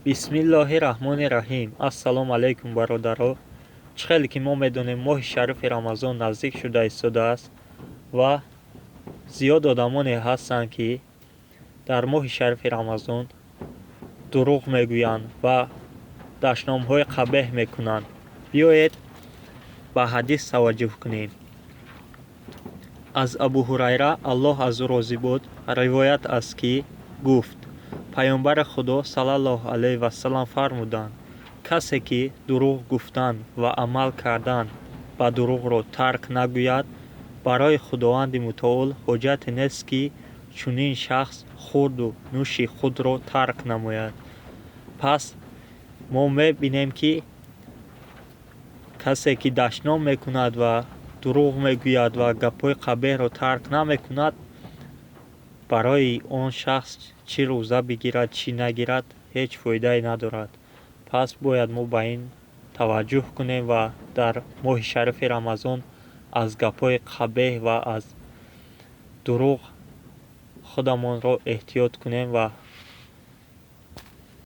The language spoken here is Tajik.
бисмиллоҳи раҳмони раҳим. Ассалому алайкум бародаро. Чӣ хеле ки мо медонем моҳи шарифи рамазон наздик шуда истодааст ва зиёд одамоне ҳастанд ки дар моҳи шарифи рамазон дурӯғ мегӯянд ва дашномҳои қабеҳ мекунанд. биёед ба ҳадис таваҷҷӯҳ кунем. аз абу ҳурайра аллоҳ аз ӯ розӣ буд ривоят аст ки гуфт: паёмбари худо саллаллоҳу алайҳи васаллам фармуданд: касе ки дурӯғ гуфтан ва амал кардан ба дурӯғро тарк нагӯяд, барои худованди мутаол ҳоҷате нест ки чунин шахс хурду нӯши худро тарк намояд. пас мо мебинем ки касе ки дашном мекунад ва дурӯғ мегӯяд ва гапҳои қабеҳро тарк намекунад, барои он шахс чӣ рӯза бигирад чӣ нагирад ҳеҷ фоидае надорад. пас бояд мо ба ин таваҷҷӯҳ кунем ва дар моҳи шарифи рамазон аз гапҳои қабеҳ ва аз дурӯғ худамонро эҳтиёт кунем ва